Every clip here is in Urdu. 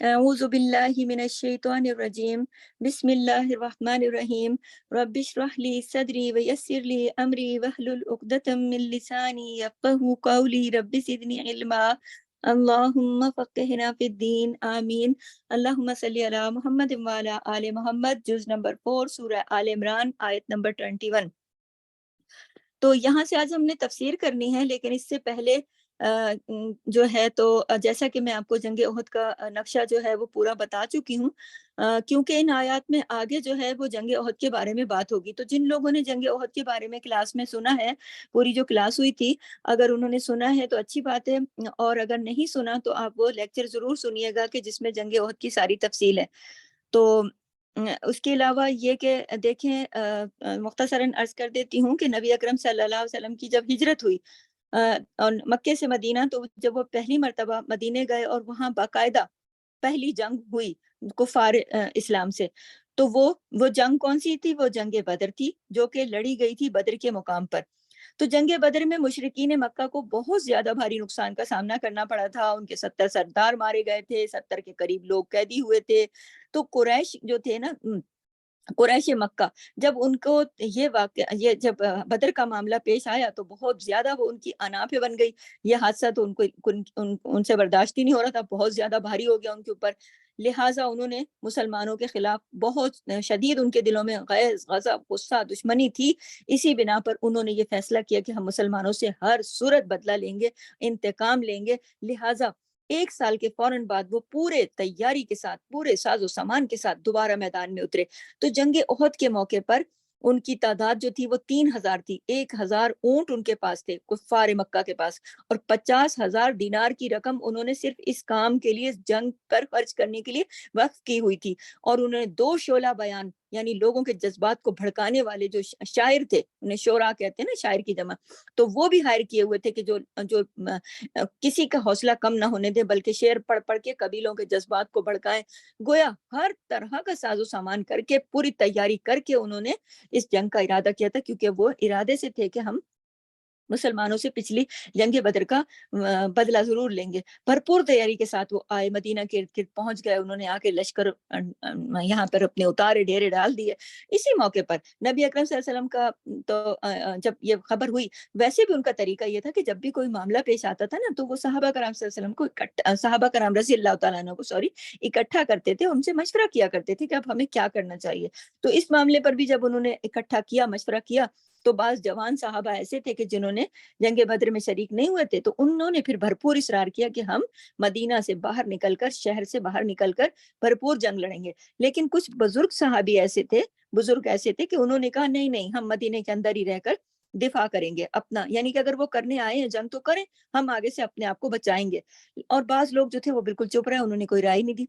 اعوذ باللہ من الشیطان الرجیم بسم اللہ الرحمن الرحیم رب اشرح لی صدری ویسر لی امری واحلل عقدۃ من لسانی یفقہوا قولی رب زدنی علما اللہم فقہنا فی الدین آمین۔ اللہم صلی علی محمد وعلی آل محمد، جز نمبر 4، سورہ آل عمران، آیت نمبر 21۔ تو یہاں سے آج ہم نے تفسیر کرنی ہے، لیکن اس سے پہلے جو ہے تو جیسا کہ میں آپ کو جنگ احد کا نقشہ جو ہے وہ پورا بتا چکی ہوں، کیونکہ ان آیات میں آگے جو ہے وہ جنگ احد کے بارے میں بات ہوگی۔ تو جن لوگوں نے جنگ احد کے بارے میں کلاس میں سنا ہے، پوری جو کلاس ہوئی تھی، اگر انہوں نے سنا ہے تو اچھی بات ہے، اور اگر نہیں سنا تو آپ وہ لیکچر ضرور سنیے گا کہ جس میں جنگ احد کی ساری تفصیل ہے۔ تو اس کے علاوہ یہ کہ دیکھیں، مختصراً عرض کر دیتی ہوں کہ نبی اکرم صلی اللہ علیہ وسلم کی جب ہجرت ہوئی اور مکے سے مدینہ، تو جب وہ پہلی مرتبہ مدینے گئے اور وہاں باقاعدہ پہلی جنگ ہوئی کفار اسلام سے، تو وہ جنگ کون سی تھی؟ وہ جنگ بدر تھی، جو کہ لڑی گئی تھی بدر کے مقام پر۔ تو جنگ بدر میں مشرکین مکہ کو بہت زیادہ بھاری نقصان کا سامنا کرنا پڑا تھا۔ ان کے 70 سردار مارے گئے تھے، 70 کے قریب لوگ قیدی ہوئے تھے۔ تو قریش جو تھے نا، قریش مکہ، جب ان کو یہ جب بدر کا معاملہ پیش آیا تو بہت زیادہ وہ ان کی انا پہ بن گئی۔ یہ حادثہ تو ان سے برداشت ہی نہیں ہو رہا تھا، بہت زیادہ بھاری ہو گیا ان کے اوپر۔ لہٰذا انہوں نے مسلمانوں کے خلاف بہت شدید، ان کے دلوں میں غیظ، غضب، غصہ، دشمنی تھی۔ اسی بنا پر انہوں نے یہ فیصلہ کیا کہ ہم مسلمانوں سے ہر صورت بدلہ لیں گے، انتقام لیں گے۔ لہٰذا 1 سال کے فوراً بعد وہ پورے تیاری کے ساتھ، پورے ساز و سامان کے ساتھ دوبارہ میدان میں اترے۔ تو جنگ احد کے موقع پر ان کی تعداد جو تھی وہ 3000 تھی۔ 1000 اونٹ ان کے پاس تھے، کفار مکہ کے پاس، اور 50,000 دینار کی رقم انہوں نے صرف اس کام کے لیے، جنگ پر خرچ کرنے کے لیے وقف کی ہوئی تھی۔ اور انہوں نے 2 شعلہ بیان، یعنی لوگوں کے جذبات کو بھڑکانے والے جو شاعر تھے، انہیں شعراء کہتے ہیں نا، شاعر کی جمع، تو وہ بھی ہائر کیے ہوئے تھے کہ جو کسی کا حوصلہ کم نہ ہونے دے، بلکہ شعر پڑھ پڑھ کے قبیلوں کے جذبات کو بھڑکائیں۔ گویا ہر طرح کا ساز و سامان کر کے، پوری تیاری کر کے انہوں نے اس جنگ کا ارادہ کیا تھا، کیونکہ وہ ارادے سے تھے کہ ہم مسلمانوں سے پچھلی جنگ بدر کا بدلہ ضرور لیں گے۔ بھرپور تیاری کے ساتھ وہ آئے، مدینہ کے ارد گرد پہنچ گئے، انہوں نے آ کے لشکر یہاں پر اپنے اتارے، ڈیرے ڈال دیے۔ اسی موقع پر نبی اکرم صلی اللہ علیہ وسلم کا تو جب یہ خبر ہوئی، ویسے بھی ان کا طریقہ یہ تھا کہ جب بھی کوئی معاملہ پیش آتا تھا نا، تو وہ صحابہ کرام صلی اللہ علیہ وسلم کو صحابہ کرام رضی اللہ تعالیٰ عنہ کو اکٹھا کرتے تھے، ان سے مشورہ کیا کرتے تھے کہ اب ہمیں کیا کرنا چاہیے۔ تو اس معاملے پر بھی جب انہوں نے اکٹھا کیا، مشورہ کیا، تو بعض جوان صحابہ ایسے تھے کہ جنہوں نے جنگ بدر میں شریک نہیں ہوئے تھے، تو انہوں نے پھر بھرپور اصرار کیا کہ ہم مدینہ سے باہر نکل کر، شہر سے باہر نکل کر بھرپور جنگ لڑیں گے۔ لیکن کچھ بزرگ صحابی ایسے تھے کہ انہوں نے کہا نہیں نہیں، ہم مدینے کے اندر ہی رہ کر دفاع کریں گے اپنا، یعنی کہ اگر وہ کرنے آئے ہیں جنگ تو کریں، ہم آگے سے اپنے آپ کو بچائیں گے۔ اور بعض لوگ جو تھے وہ بالکل چپ رہے، انہوں نے کوئی رائے نہیں دی۔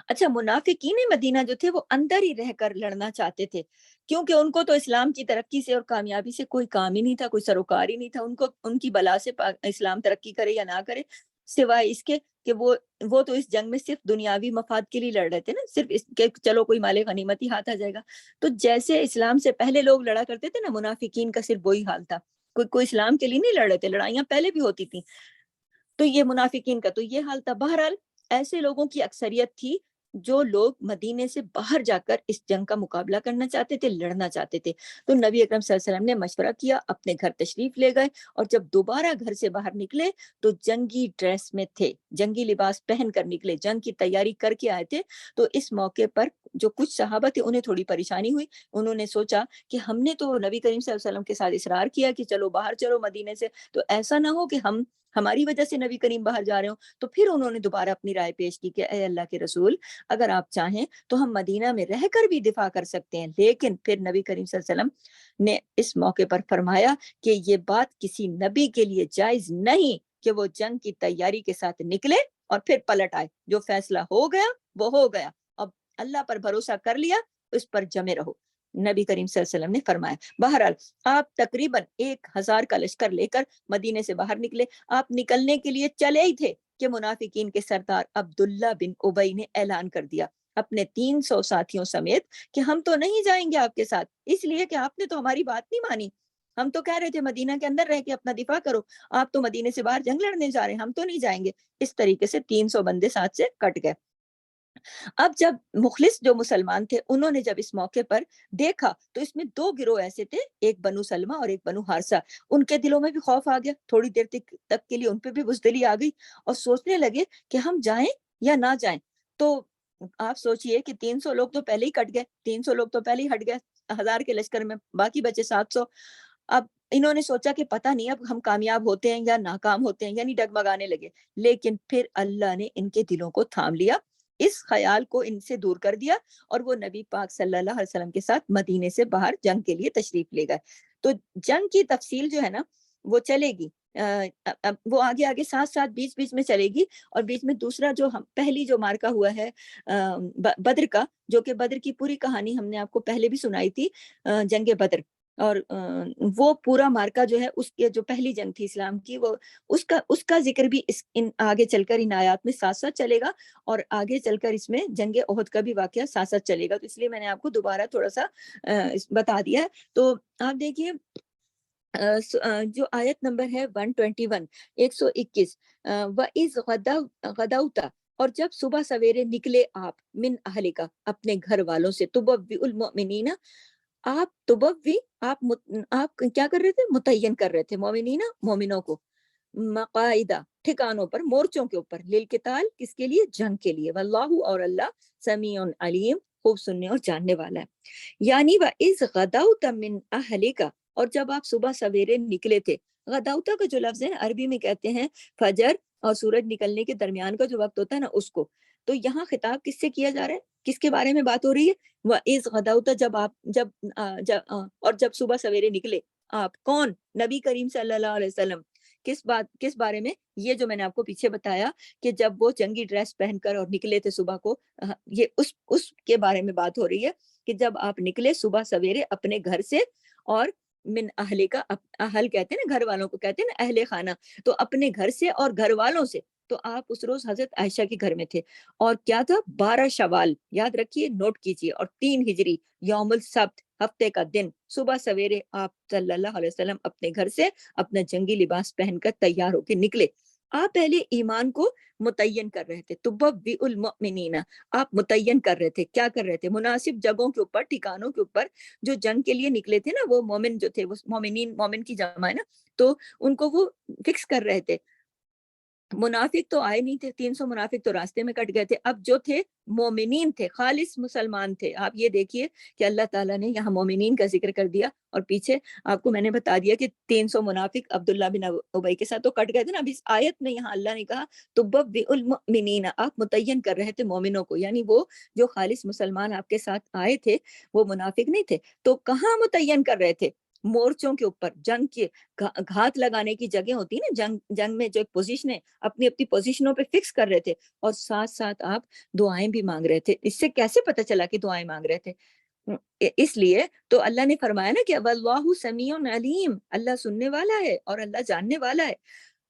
اچھا، منافقین مدینہ جو تھے وہ اندر ہی رہ کر لڑنا چاہتے تھے، کیونکہ ان کو تو اسلام کی ترقی سے اور کامیابی سے کوئی کام ہی نہیں تھا، کوئی سروکار ہی نہیں تھا ان کو، ان کی بلا سے اسلام ترقی کرے یا نہ کرے، سوائے اس کے کہ وہ تو اس جنگ میں صرف دنیاوی مفاد کے لیے لڑ رہے تھے نا، صرف اس کے چلو کوئی مال غنیمت ہی ہاتھ آ جائے گا۔ تو جیسے اسلام سے پہلے لوگ لڑا کرتے تھے نا، منافقین کا صرف وہی حال تھا، کوئی اسلام کے لیے نہیں لڑ رہے تھے، لڑائیاں پہلے بھی ہوتی تھیں۔ تو یہ منافقین کا تو یہ حال تھا۔ بہرحال ایسے لوگوں کی اکثریت تھی جو لوگ مدینے سے باہر جا کر اس جنگ کا مقابلہ کرنا چاہتے تھے، لڑنا چاہتے تھے۔ تو نبی اکرم صلی اللہ علیہ وسلم نے مشورہ کیا، اپنے گھر تشریف لے گئے، اور جب دوبارہ گھر سے باہر نکلے تو جنگی ڈریس میں تھے، جنگی لباس پہن کر نکلے، جنگ کی تیاری کر کے آئے تھے۔ تو اس موقع پر جو کچھ صحابہ تھے انہیں تھوڑی پریشانی ہوئی، انہوں نے سوچا کہ ہم نے تو نبی کریم صلی اللہ علیہ وسلم کے ساتھ اصرار کیا کہ چلو باہر چلو مدینے سے، تو ایسا نہ ہو کہ ہماری وجہ سے نبی کریم باہر جا رہے ہوں۔ تو پھر انہوں نے دوبارہ اپنی رائے پیش کی کہ اے اللہ کے رسول، اگر آپ چاہیں تو ہم مدینہ میں رہ کر بھی دفاع کر سکتے ہیں۔ لیکن پھر نبی کریم صلی اللہ علیہ وسلم نے اس موقع پر فرمایا کہ یہ بات کسی نبی کے لیے جائز نہیں کہ وہ جنگ کی تیاری کے ساتھ نکلے اور پھر پلٹ آئے۔ جو فیصلہ ہو گیا وہ ہو گیا، اب اللہ پر بھروسہ کر لیا، اس پر جمے رہو، نبی کریم صلی اللہ علیہ وسلم نے فرمایا۔ بہرحال آپ تقریباً 1000 کا لشکر لے کر مدینے سے باہر نکلے۔ آپ نکلنے کے لیے چلے ہی تھے کہ منافقین کے سردار عبداللہ بن ابی نے اعلان کر دیا اپنے 300 ساتھیوں سمیت کہ ہم تو نہیں جائیں گے آپ کے ساتھ، اس لیے کہ آپ نے تو ہماری بات نہیں مانی۔ ہم تو کہہ رہے تھے مدینہ کے اندر رہ کے اپنا دفاع کرو، آپ تو مدینے سے باہر جنگ لڑنے جا رہے ہیں، ہم تو نہیں جائیں گے۔ اس طریقے سے 300 بندے ساتھ سے کٹ گئے۔ اب جب مخلص جو مسلمان تھے انہوں نے جب اس موقع پر دیکھا تو اس میں دو گروہ ایسے تھے، ایک بنو سلمہ اور ایک بنو حارثہ۔ ان کے دلوں میں بھی خوف آ گیا، تھوڑی دیر تک کے لیے ان پہ بھی بزدلی آ گئی اور سوچنے لگے کہ ہم جائیں یا نہ جائیں۔ تو آپ سوچئے کہ 300 لوگ تو پہلے ہی کٹ گئے، 300 لوگ تو پہلے ہی ہٹ گئے 1000 کے لشکر میں، باقی بچے 700۔ اب انہوں نے سوچا کہ پتہ نہیں اب ہم کامیاب ہوتے ہیں یا ناکام ہوتے ہیں، یعنی ڈگمگانے لگے۔ لیکن پھر اللہ نے ان کے دلوں کو تھام لیا، اس خیال کو ان سے دور کر دیا، اور وہ نبی پاک صلی اللہ علیہ وسلم کے ساتھ مدینے سے باہر جنگ کے لیے تشریف لے گئے۔ تو جنگ کی تفصیل جو ہے نا وہ چلے گی، وہ آگے آگے ساتھ ساتھ بیچ بیچ میں چلے گی۔ اور بیچ میں دوسرا جو پہلی جو مارکا ہوا ہے بدر کا، جو کہ بدر کی پوری کہانی ہم نے آپ کو پہلے بھی سنائی تھی، جنگ بدر، اور وہ پورا مارکا جو ہے اس کے جو پہلی جنگ تھی اسلام کی، وہ اس کا ذکر بھی آگے چل کر ان آیات میں ساتھ ساتھ چلے گا، اور آگے چل کر اس میں جنگ احد کا بھی واقعہ ساتھ ساتھ چلے گا۔ تو اس لیے میں نے آپ کو دوبارہ تھوڑا سا بتا دیا ہے۔ تو آپ دیکھیے جو آیت نمبر ہے 121، 121، وَإِذْ غَدَوْتَ، اور جب صبح سویرے نکلے آپ، من اہلکا، اپنے گھر والوں سے، تبوّئ المؤمنین، آپ تبوّی، آپ کیا کر رہے تھے؟ متعین کر رہے تھے، مومنین، مومنوں کو، مقاعدہ، ٹھکانوں پر، مورچوں کے اوپر، للقتال، کس کے لیے؟ جنگ کے لیے، واللہ، اور اللہ، سمیع علیم، خوب سننے اور جاننے والا ہے۔ یعنی وَإِذْ غَدَوْتَ مِنْ أَهْلِكَ، اور جب آپ صبح سویرے نکلے تھے۔ غدوتا کا جو لفظ ہے عربی میں کہتے ہیں فجر اور سورج نکلنے کے درمیان کا جو وقت ہوتا ہے نا اس کو۔ تو یہاں خطاب کس سے کیا جا رہا ہے؟ کس کے بارے میں بات ہو رہی ہے؟ وَإِذْ غَدَوْتَ، جب صبح سویرے نکلے آپ، کون؟ نبی کریم صلی اللہ علیہ وسلم۔ کس بارے میں؟ یہ جو میں نے آپ کو پیچھے بتایا کہ جب وہ جنگی ڈریس پہن کر اور نکلے تھے صبح کو، یہ اس کے بارے میں بات ہو رہی ہے کہ جب آپ نکلے صبح سویرے اپنے گھر سے، اور من اہل کا، اہل کہتے ہیں نا گھر والوں کو، کہتے ہیں نا اہل خانہ، تو اپنے گھر سے اور گھر والوں سے۔ تو آپ اس روز حضرت عائشہ کے گھر میں تھے، اور کیا تھا؟ 12 شوال، یاد رکھیے، نوٹ کیجئے، اور 3 ہجری، یوم السبت، ہفتے کا دن، صبح سویرے آپ صلی اللہ علیہ وسلم اپنے گھر سے اپنا جنگی لباس پہن کر تیار ہو کے نکلے۔ آپ پہلے ایمان کو متعین کر رہے تھے، تبوّئ المؤمنین، آپ متعین کر رہے تھے، کیا کر رہے تھے؟ مناسب جگہوں کے اوپر، ٹھکانوں کے اوپر، جو جنگ کے لیے نکلے تھے نا، وہ مومن جو تھے، وہ مومنین، مومن کی جمع ہے نا، تو ان کو وہ فکس کر رہے تھے۔ منافق تو آئے نہیں تھے، 300 منافق تو راستے میں کٹ گئے تھے۔ اب جو تھے مومنین تھے، خالص مسلمان تھے۔ آپ یہ دیکھیے کہ اللہ تعالیٰ نے یہاں مومنین کا ذکر کر دیا، اور پیچھے آپ کو میں نے بتا دیا کہ 300 منافق عبداللہ بن ابی کے ساتھ تو کٹ گئے تھے نا۔ اب اس آیت میں یہاں اللہ نے کہا تبوّئ المؤمنین، آپ متعین کر رہے تھے مومنوں کو، یعنی وہ جو خالص مسلمان آپ کے ساتھ آئے تھے وہ منافق نہیں تھے۔ تو کہاں متعین کر رہے تھے؟ مورچوں کے اوپر، جنگ کے گھات لگانے کی جگہ ہوتی ہے نا، جنگ میں جو ایک پوزیشن ہے، اپنی اپنی پوزیشنوں پہ فکس کر رہے تھے، اور ساتھ ساتھ آپ دعائیں بھی مانگ رہے تھے۔ اس سے کیسے پتہ چلا کہ دعائیں مانگ رہے تھے؟ اس لیے تو اللہ نے فرمایا نا کہ واللہ سمیع علیم، اللہ سننے والا ہے اور اللہ جاننے والا ہے۔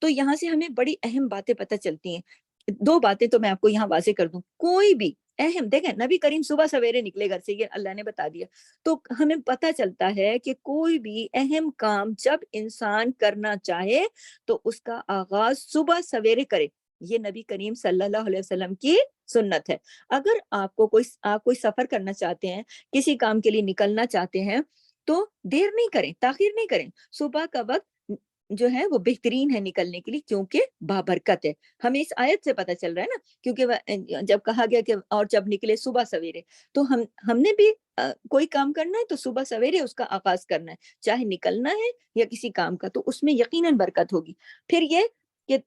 تو یہاں سے ہمیں بڑی اہم باتیں پتہ چلتی ہیں۔ 2 باتیں تو میں آپ کو یہاں واضح کر دوں، کوئی بھی اہم، دیکھیں نبی کریم صبح سویرے نکلے گھر سے، یہ اللہ نے بتا دیا، تو ہمیں پتہ چلتا ہے کہ کوئی بھی اہم کام جب انسان کرنا چاہے تو اس کا آغاز صبح سویرے کرے۔ یہ نبی کریم صلی اللہ علیہ وسلم کی سنت ہے۔ اگر آپ کوئی سفر کرنا چاہتے ہیں، کسی کام کے لیے نکلنا چاہتے ہیں، تو دیر نہیں کریں، تاخیر نہیں کریں۔ صبح کا وقت جو ہے وہ بہترین ہے نکلنے کے لیے، کیونکہ بابرکت ہے۔ ہمیں اس آیت سے پتہ چل رہا ہے نا، کیونکہ جب کہا گیا کہ اور جب نکلے صبح سویرے، تو ہم نے بھی کوئی کام کرنا ہے تو صبح سویرے اس کا آغاز کرنا ہے، چاہے نکلنا ہے یا کسی کام کا، تو اس میں یقیناً برکت ہوگی۔ پھر یہ کہ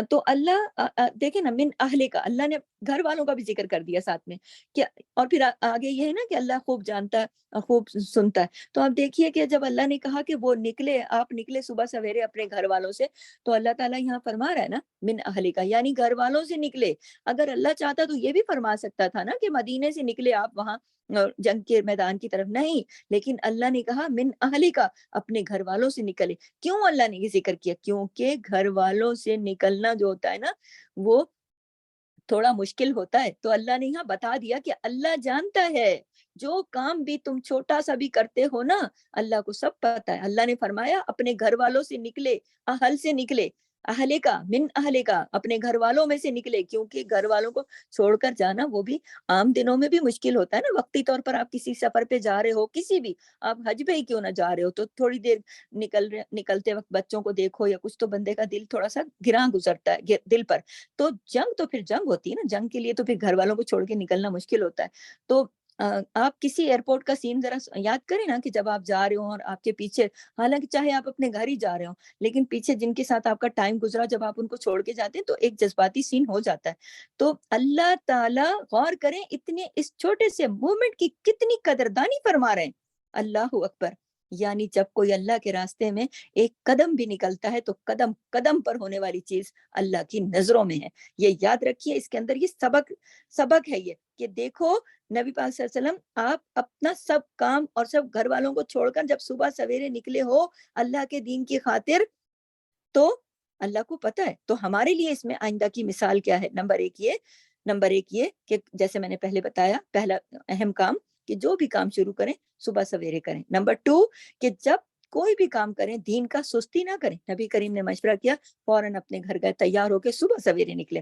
تو اللہ دیکھیں نا، من اہل کا، اللہ نے گھر والوں کا بھی ذکر کر دیا ساتھ میں، کہ اور پھر آگے یہ ہے نا کہ اللہ خوب جانتا ہے، خوب سنتا ہے۔ تو آپ دیکھیے کہ جب اللہ نے کہا کہ وہ نکلے، آپ نکلے صبح سویرے اپنے گھر والوں سے، تو اللہ تعالیٰ یہاں فرما رہا ہے نا من اہل کا، یعنی گھر والوں سے نکلے۔ اگر اللہ چاہتا تو یہ بھی فرما سکتا تھا نا کہ مدینے سے نکلے آپ وہاں جنگ کے میدان کی طرف، نہیں، لیکن اللہ نے کہا من اہل کا، اپنے گھر والوں سے نکلے۔ کیوں اللہ نے یہ ذکر کیا؟ کیونکہ گھر والوں سے نکلنا جو ہوتا ہے نا وہ تھوڑا مشکل ہوتا ہے، تو اللہ نے یہاں بتا دیا کہ اللہ جانتا ہے جو کام بھی تم چھوٹا سا بھی کرتے ہو نا، اللہ کو سب پتا ہے۔ اللہ نے فرمایا اپنے گھر والوں سے نکلے، اہل سے نکلے، اہلے کا من اہلے کا، اپنے گھر والوں میں سے نکلے، کیونکہ گھر والوں کو چھوڑ کر جانا وہ بھی عام دنوں میں بھی مشکل ہوتا ہے نا۔ وقتی طور پر آپ کسی سفر پہ جا رہے ہو، کسی بھی، آپ حج پہ ہی کیوں نہ جا رہے ہو، تو تھوڑی دیر نکلتے وقت بچوں کو دیکھو یا کچھ، تو بندے کا دل تھوڑا سا گراں گزرتا ہے دل پر۔ تو جنگ تو پھر جنگ ہوتی ہے نا، جنگ کے لیے تو پھر گھر والوں کو چھوڑ کے نکلنا مشکل ہوتا ہے۔ تو آپ کسی ایئرپورٹ کا سین ذرا یاد کریں نا، کہ جب آپ جا رہے ہو اور آپ کے پیچھے، حالانکہ چاہے آپ اپنے گھر ہی جا رہے ہو، لیکن پیچھے جن کے ساتھ آپ کا ٹائم گزرا، جب آپ ان کو چھوڑ کے جاتے ہیں تو ایک جذباتی سین ہو جاتا ہے۔ تو اللہ تعالیٰ غور کریں، اتنے اس چھوٹے سے مومنٹ کی کتنی قدردانی فرما رہے ہیں۔ اللہ اکبر! یعنی جب کوئی اللہ کے راستے میں ایک قدم بھی نکلتا ہے تو قدم قدم پر ہونے والی چیز اللہ کی نظروں میں ہے۔ یہ یاد رکھیے، اس کے اندر یہ سبق ہے، یہ کہ دیکھو نبی پاک صلی اللہ علیہ وسلم، آپ اپنا سب کام اور سب گھر والوں کو چھوڑ کر جب صبح سویرے نکلے ہو اللہ کے دین کی خاطر، تو اللہ کو پتا ہے۔ تو ہمارے لیے اس میں آئندہ کی مثال کیا ہے؟ نمبر ایک یہ کہ جیسے میں نے پہلے بتایا، پہلا اہم کام کہ جو بھی کام شروع کریں صبح سویرے کریں۔ نمبر 2 کہ جب کوئی بھی کام کریں دین کا سستی نہ کریں۔ نبی کریم نے مشورہ کیا، فوراً اپنے گھر گئے، تیار ہو کے صبح سویرے نکلے۔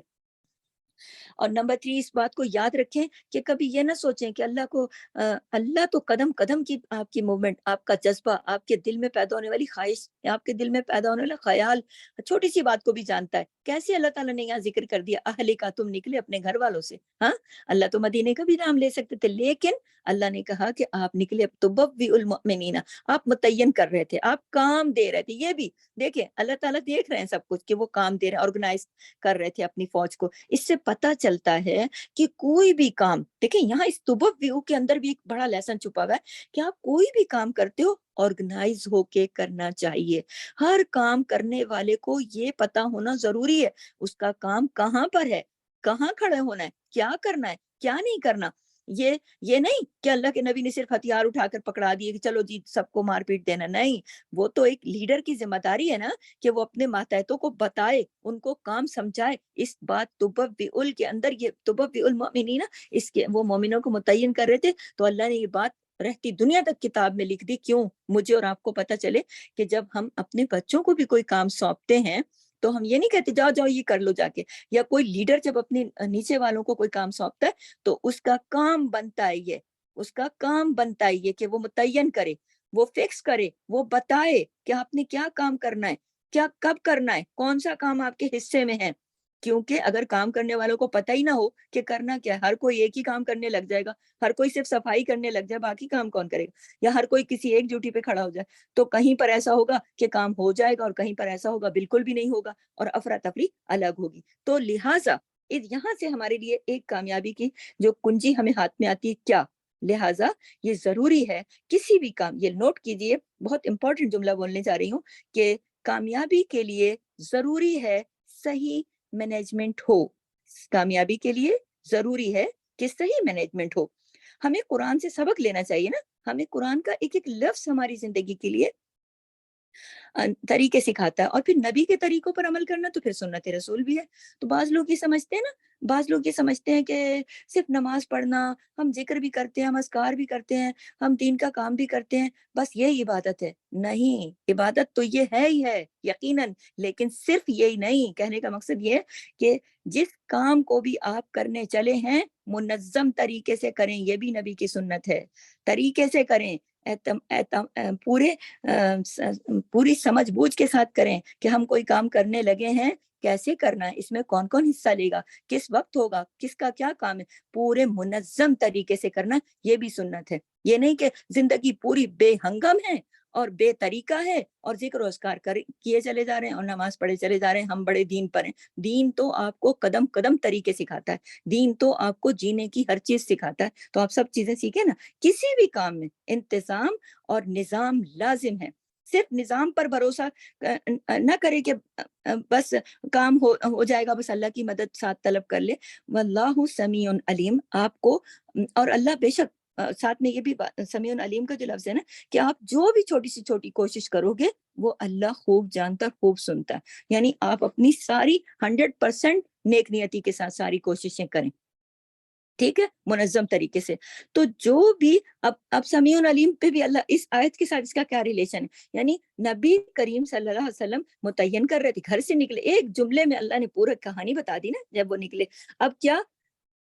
اور نمبر 3 اس بات کو یاد رکھیں کہ کبھی یہ نہ سوچیں کہ اللہ تو قدم قدم کی آپ کی موومنٹ، آپ کا جذبہ، آپ کے دل میں پیدا ہونے والی خواہش، آپ کے دل میں پیدا ہونے والا خیال، چھوٹی سی بات کو بھی جانتا ہے۔ کیسے اللہ تعالیٰ نے یہاں ذکر کر دیا اہلِ کا، تم نکلے اپنے گھر والوں سے۔ ہاں، اللہ تو مدینے کا بھی نام لے سکتے تھے، لیکن اللہ نے کہا کہ آپ نکلے تبوّئ المؤمنین، آپ متعین کر رہے تھے، آپ کام دے رہے تھے۔ یہ بھی دیکھیں، اللہ تعالیٰ دیکھ رہے ہیں سب کچھ کہ وہ کام دے رہے ہیں، آرگنائز کر رہے تھے اپنی فوج کو۔ اس سے پتہ چلتا ہے کہ کوئی بھی کام، دیکھیں یہاں اس تبوّع کے اندر بھی ایک بڑا لیسن چھپا ہوا ہے کہ آپ کوئی بھی کام کرتے ہو آرگنائز ہو کے کرنا چاہیے۔ ہر کام کرنے والے کو یہ پتا ہونا ضروری ہے اس کا کام کہاں پر ہے، کہاں کھڑے ہونا ہے، کیا کرنا ہے، کیا نہیں کرنا۔ یہ نہیں کہ اللہ کے نبی نے صرف ہتھیار اٹھا کر پکڑا دیے کہ چلو جی سب کو مار پیٹ دینا، نہیں۔ وہ تو ایک لیڈر کی ذمہ داری ہے نا کہ وہ اپنے ماتحتوں کو بتائے، ان کو کام سمجھائے۔ اس بات تبوّ کے اندر، یہ تبوّ المؤمنین، اس کے وہ مومنوں کو متعین کر رہے تھے، تو اللہ نے یہ بات رہتی دنیا تک کتاب میں لکھ دی، کیوں؟ مجھے اور آپ کو پتہ چلے کہ جب ہم اپنے بچوں کو بھی کوئی کام سونپتے ہیں تو ہم یہ نہیں کہتے جاؤ جاؤ یہ کر لو جا کے، یا کوئی لیڈر جب اپنے نیچے والوں کو کوئی کام سونپتا ہے تو اس کا کام بنتا ہے یہ کہ وہ متعین کرے، وہ فکس کرے، وہ بتائے کہ آپ نے کیا کام کرنا ہے، کیا کب کرنا ہے، کون سا کام آپ کے حصے میں ہے۔ کیونکہ اگر کام کرنے والوں کو پتہ ہی نہ ہو کہ کرنا کیا ہے، ہر کوئی ایک ہی کام کرنے لگ جائے گا، ہر کوئی صرف صفائی کرنے لگ جائے، باقی کام کون کرے گا، یا ہر کوئی کسی ایک ڈیوٹی پہ کھڑا ہو جائے، تو کہیں پر ایسا ہوگا کہ کام ہو جائے گا اور کہیں پر ایسا ہوگا بالکل بھی نہیں ہوگا اور افراتفری الگ ہوگی۔ تو لہٰذا یہاں سے ہمارے لیے ایک کامیابی کی جو کنجی ہمیں ہاتھ میں آتی ہے، کیا؟ لہٰذا یہ ضروری ہے کسی بھی کام، یہ نوٹ کیجئے، بہت امپورٹنٹ جملہ بولنے جا رہی ہوں کہ کامیابی کے لیے ضروری ہے صحیح مینجمنٹ ہو۔ کامیابی کے لیے ضروری ہے کہ صحیح مینجمنٹ ہو۔ ہمیں قرآن سے سبق لینا چاہیے نا، ہمیں قرآن کا ایک ایک لفظ ہماری زندگی کے لیے طریقے سکھاتا ہے، اور پھر نبی کے طریقوں پر عمل کرنا تو پھر سنت رسول بھی ہے۔ تو بعض لوگ یہ سمجھتے ہیں کہ صرف نماز پڑھنا، ہم ذکر بھی کرتے ہیں، ہم اذکار بھی کرتے ہیں، ہم دین کا کام بھی کرتے ہیں، بس یہی عبادت ہے۔ نہیں، عبادت تو یہ ہے ہی ہے یقیناً، لیکن صرف یہی نہیں۔ کہنے کا مقصد یہ ہے کہ جس کام کو بھی آپ کرنے چلے ہیں منظم طریقے سے کریں، یہ بھی نبی کی سنت ہے۔ طریقے سے کریں، پوری سمجھ بوجھ کے ساتھ کریں کہ ہم کوئی کام کرنے لگے ہیں، کیسے کرنا ہے، اس میں کون کون حصہ لے گا، کس وقت ہوگا، کس کا کیا کام ہے، پورے منظم طریقے سے کرنا، یہ بھی سنت ہے۔ یہ نہیں کہ زندگی پوری بے ہنگم ہے اور بے طریقہ ہے اور ذکر و اذکار کیے چلے جا رہے ہیں اور نماز پڑھے چلے جا رہے ہیں، ہم بڑے دین پر ہیں۔ دین تو آپ کو قدم قدم طریقے سکھاتا ہے، دین تو آپ کو جینے کی ہر چیز سکھاتا ہے۔ تو آپ سب چیزیں سیکھیں نا۔ کسی بھی کام میں انتظام اور نظام لازم ہے۔ صرف نظام پر بھروسہ نہ کرے کہ بس کام ہو جائے گا، بس اللہ کی مدد ساتھ طلب کر لے۔ واللہ سمیع علیم، آپ کو، اور اللہ بے شک ساتھ میں یہ بھی سمیع علیم کا جو لفظ ہے نا کہ آپ جو بھی چھوٹی سی چھوٹی کوشش کرو گے وہ اللہ خوب جانتا، خوب سنتا ہے۔ یعنی آپ اپنی ساری 100% نیک نیتی کے ساتھ ساری کوششیں کریں۔ ٹھیک ہے، منظم طریقے سے. تو جو بھی اب سمیع علیم پہ بھی اللہ اس آیت کے ساتھ اس کا کیا ریلیشن ہے؟ یعنی نبی کریم صلی اللہ علیہ وسلم متعین کر رہے تھے، گھر سے نکلے، ایک جملے میں اللہ نے پورا کہانی بتا دی نا جب وہ نکلے. اب کیا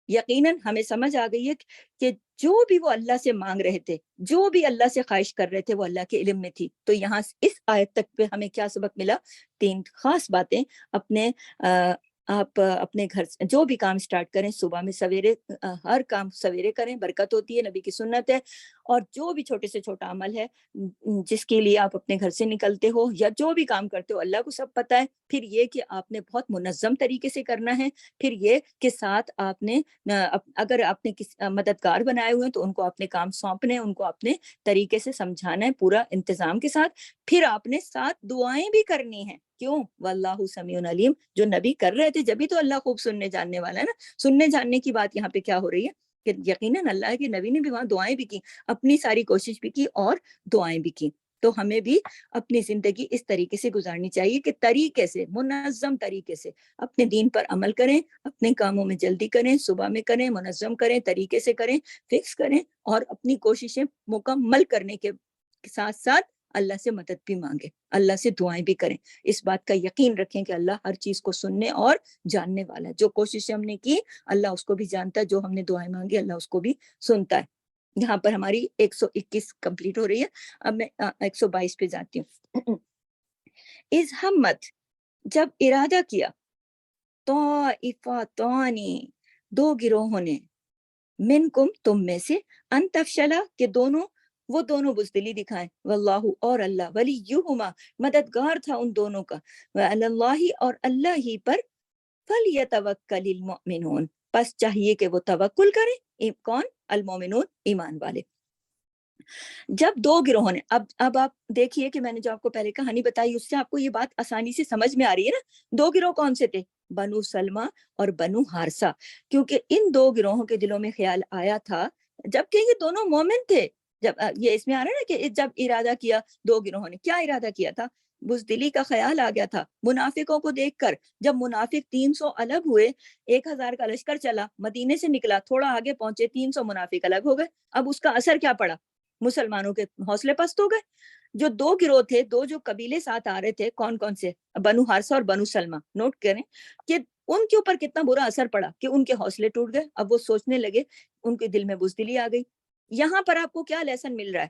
یقیناً ہمیں سمجھ آ گئی ہے کہ جو بھی وہ اللہ سے مانگ رہے تھے، جو بھی اللہ سے خواہش کر رہے تھے، وہ اللہ کے علم میں تھی. تو یہاں اس آیت تک پہ ہمیں کیا سبق ملا؟ 3 خاص باتیں. اپنے آپ اپنے گھر جو بھی کام سٹارٹ کریں صبح میں سویرے، ہر کام سویرے کریں، برکت ہوتی ہے، نبی کی سنت ہے. اور جو بھی چھوٹے سے چھوٹا عمل ہے جس کے لیے آپ اپنے گھر سے نکلتے ہو یا جو بھی کام کرتے ہو، اللہ کو سب پتہ ہے. پھر یہ کہ آپ نے بہت منظم طریقے سے کرنا ہے. پھر یہ کہ ساتھ آپ نے اگر آپ نے مددگار بنائے ہوئے ہیں تو ان کو اپنے کام سونپنے، ان کو اپنے طریقے سے سمجھانا ہے پورا انتظام کے ساتھ. پھر آپ نے ساتھ دعائیں بھی کرنی ہیں. کیوں؟ واللہ سمیع علیم. جو نبی کر رہے تھے جبھی تو اللہ خوب سننے جاننے والا ہے نا. سننے جاننے کی بات یہاں پہ کیا ہو رہی ہے کہ یقیناً اللہ کے نبی نے بھی وہاں دعائیں بھی کی، اپنی ساری کوشش بھی کی اور دعائیں بھی کی. تو ہمیں بھی اپنی زندگی اس طریقے سے گزارنی چاہیے کہ طریقے سے، منظم طریقے سے اپنے دین پر عمل کریں، اپنے کاموں میں جلدی کریں، صبح میں کریں، منظم کریں، طریقے سے کریں، فکس کریں، اور اپنی کوششیں مکمل کرنے کے ساتھ ساتھ اللہ سے مدد بھی مانگیں، اللہ سے دعائیں بھی کریں. اس بات کا یقین رکھیں کہ اللہ ہر چیز کو سننے اور جاننے والا ہے. جو کوششیں ہم نے کی اللہ اس کو بھی جانتا ہے، جو ہم نے دعائیں مانگی اللہ اس کو بھی سنتا ہے. یہاں پر ہماری 121 کمپلیٹ ہو رہی ہے. اب میں 122 پہ جاتی ہوں. از ہمت، جب ارادہ کیا، طائفتانی، 2 گروہوں نے، منکم، تم میں سے، ان تفشلا، کہ وہ دونوں بزدلی دکھائیں، واللہ، اور اللہ، ولیہما، مددگار تھا ان دونوں کا، وعلی اللہ، اور اللہ ہی پر، فلیتوکل المؤمنون، پس چاہیے کہ وہ توکل کریں. کون؟ المؤمنون، ایمان والے. جب 2 گروہوں نے، اب آپ دیکھیے کہ میں نے جو آپ کو پہلے کہانی بتائی اس سے آپ کو یہ بات آسانی سے سمجھ میں آ رہی ہے نا. 2 گروہ کون سے تھے؟ بنو سلمہ اور بنو حارثہ. کیونکہ ان 2 گروہوں کے دلوں میں خیال آیا تھا، جبکہ یہ دونوں مومن تھے. جب یہ اس میں آ رہا ہے نا کہ جب ارادہ کیا 2 گروہوں نے، کیا ارادہ کیا تھا؟ بزدلی کا خیال آ گیا تھا منافقوں کو دیکھ کر. جب منافق 300 الگ ہوئے، 1000 کا لشکر چلا، مدینے سے نکلا، تھوڑا آگے پہنچے، 300 منافق الگ ہو گئے. اب اس کا اثر کیا پڑا؟ مسلمانوں کے حوصلے پست ہو گئے. جو 2 گروہ تھے، 2 جو قبیلے ساتھ آ رہے تھے، کون کون سے؟ بنو حارثہ اور بنو سلمہ. نوٹ کریں کہ ان کے اوپر کتنا برا اثر پڑا کہ ان کے حوصلے ٹوٹ گئے. اب وہ سوچنے لگے، ان کے دل میں بزدلی آ گئی. یہاں پر آپ کو کیا لیسن مل رہا ہے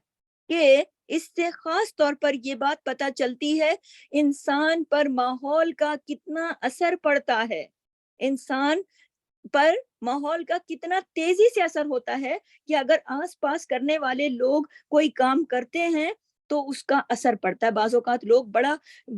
کہ اس سے خاص طور پر یہ بات پتہ چلتی ہے انسان پر ماحول کا کتنا اثر پڑتا ہے، انسان پر ماحول کا کتنا تیزی سے اثر ہوتا ہے کہ اگر آس پاس کرنے والے لوگ کوئی کام کرتے ہیں تو اس کا اثر پڑتا ہے. بعض اوقات لوگ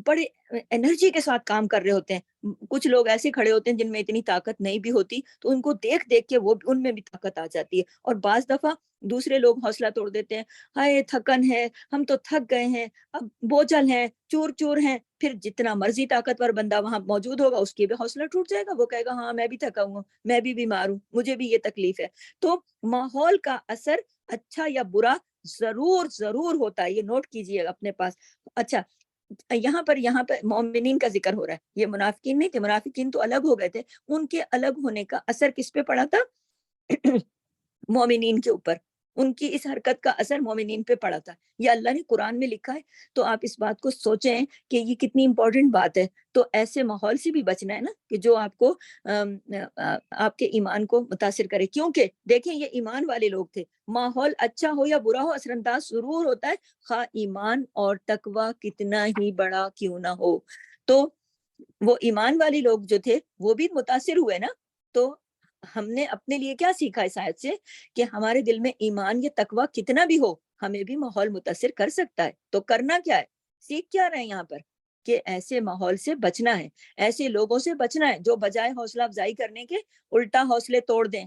بڑے انرجی کے ساتھ کام کر رہے ہوتے ہیں، کچھ لوگ ایسے کھڑے ہوتے ہیں جن میں اتنی طاقت نہیں بھی ہوتی، تو ان کو دیکھ دیکھ کے ان میں بھی طاقت آ جاتی ہے. اور بعض دفعہ دوسرے لوگ حوصلہ توڑ دیتے ہیں، ہائے تھکن ہے، ہم تو تھک گئے ہیں، اب بوجھل ہیں، چور چور ہیں. پھر جتنا مرضی طاقتور بندہ وہاں موجود ہوگا اس کی بھی حوصلہ ٹوٹ جائے گا. وہ کہے گا ہاں میں بھی تھکا ہوں، میں بھی بیمار ہوں، مجھے بھی یہ تکلیف ہے. تو ماحول کا اثر اچھا یا برا ضرور ہوتا ہے. یہ نوٹ کیجئے اپنے پاس. اچھا، یہاں پر مومنین کا ذکر ہو رہا ہے. یہ منافقین نہیں تھے، منافقین تو الگ ہو گئے تھے. ان کے الگ ہونے کا اثر کس پہ پڑا تھا؟ مومنین کے اوپر. ان کی اس حرکت کا اثر مومنین پہ پڑا تھا. یہ اللہ نے قرآن میں لکھا ہے. تو آپ اس بات کو سوچیں کہ یہ کتنی امپورٹنٹ بات ہے. تو ایسے ماحول سے بھی بچنا ہے نا کہ جو آپ کو آپ کے ایمان کو متاثر کرے. کیونکہ دیکھیں یہ ایمان والے لوگ تھے. ماحول اچھا ہو یا برا ہو اثر انداز ضرور ہوتا ہے، خواہ ایمان اور تقوی کتنا ہی بڑا کیوں نہ ہو. تو وہ ایمان والے لوگ جو تھے وہ بھی متاثر ہوئے نا. تو ہم نے اپنے لیے کیا سیکھا اس آیت سے کہ ہمارے دل میں ایمان یا تقوی کتنا بھی ہو ہمیں بھی ماحول متاثر کر سکتا ہے. تو کرنا کیا ہے؟ سیکھ کیا رہے ہیں یہاں پر کہ ایسے ماحول سے بچنا ہے، ایسے لوگوں سے بچنا ہے جو بجائے حوصلہ افزائی کرنے کے الٹا حوصلے توڑ دیں،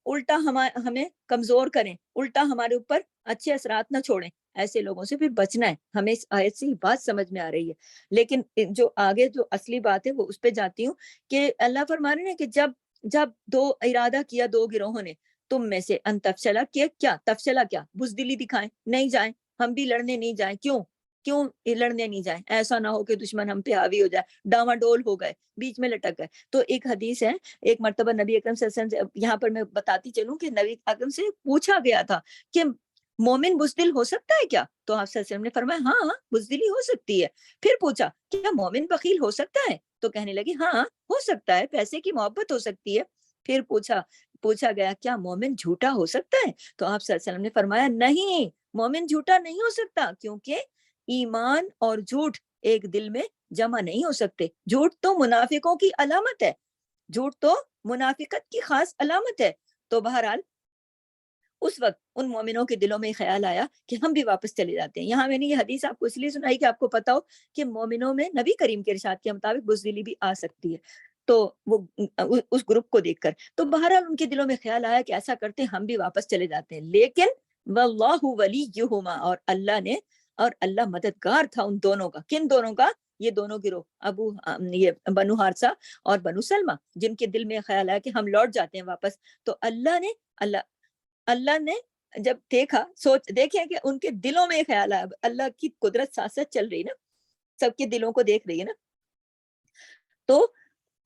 الٹا ہمیں کمزور کریں، الٹا ہمارے اوپر اچھے اثرات نہ چھوڑیں. ایسے لوگوں سے پھر بچنا ہے. ہمیں اس آیت سے بات سمجھ میں آ رہی ہے. لیکن جو آگے جو اصلی بات ہے وہ اس پہ جاتی ہوں کہ اللہ فرما رہے ہیں کہ جب ارادہ کیا 2 گروہوں نے تم میں سے، ان تفشلا، کیا تفشلا، کیا بزدلی دکھائیں، نہیں جائیں، ہم بھی لڑنے نہیں جائیں. کیوں؟ کیوں لڑنے نہیں جائیں, ایسا نہ ہو کہ دشمن ہم پہ حاوی ہو جائے, ڈاواڈول ہو گئے, بیچ میں لٹک گئے. تو ایک حدیث ہے, ایک مرتبہ نبی اکرم صلی اللہ علیہ وسلم سے, یہاں پر میں بتاتی چلوں کہ نبی اکرم سے پوچھا گیا تھا کہ مومن بزدل ہو سکتا ہے کیا؟ تو آپ صلی اللہ علیہ وسلم نے فرمایا ہاں بزدلی ہو سکتی ہے. پھر پوچھا کیا مومن بخیل ہو سکتا ہے؟ تو کہنے لگی ہاں ہو سکتا ہے, پیسے کی محبت ہو سکتی ہے. پھر پوچھا گیا کیا مومن جھوٹا ہو سکتا ہے؟ تو آپ صلی اللہ علیہ وسلم نے فرمایا نہیں, مومن جھوٹا نہیں ہو سکتا, کیونکہ ایمان اور جھوٹ ایک دل میں جمع نہیں ہو سکتے. جھوٹ تو منافقوں کی علامت ہے, جھوٹ تو منافقت کی خاص علامت ہے. تو بہرحال اس وقت ان مومنوں کے دلوں میں خیال آیا کہ ہم بھی واپس چلے جاتے ہیں. یہاں میں نے یہ حدیث آپ کو اس لیے سنائی کہ آپ کو پتا ہو کہ مومنوں میں نبی کریم کے ارشاد کے مطابق بزدلی بھی آ سکتی ہے. تو وہ اس گروپ کو دیکھ کر تو بہرحال ان کے دلوں میں خیال آیا کہ ایسا کرتے ہیں, ہم بھی واپس چلے جاتے ہیں. لیکن واللہ ولیہما, اور اللہ مددگار تھا ان دونوں کا. کن دونوں کا؟ یہ دونوں گروہ, یہ بنو حارثہ اور بنو سلمہ, جن کے دل میں خیال آیا کہ ہم لوٹ جاتے ہیں واپس. تو اللہ نے جب دیکھا, دیکھیں کہ ان کے دلوں میں خیال آیا, اللہ کی قدرت ساتھ ساتھ چل رہی نا, سب کے دلوں کو دیکھ رہی ہے نا. تو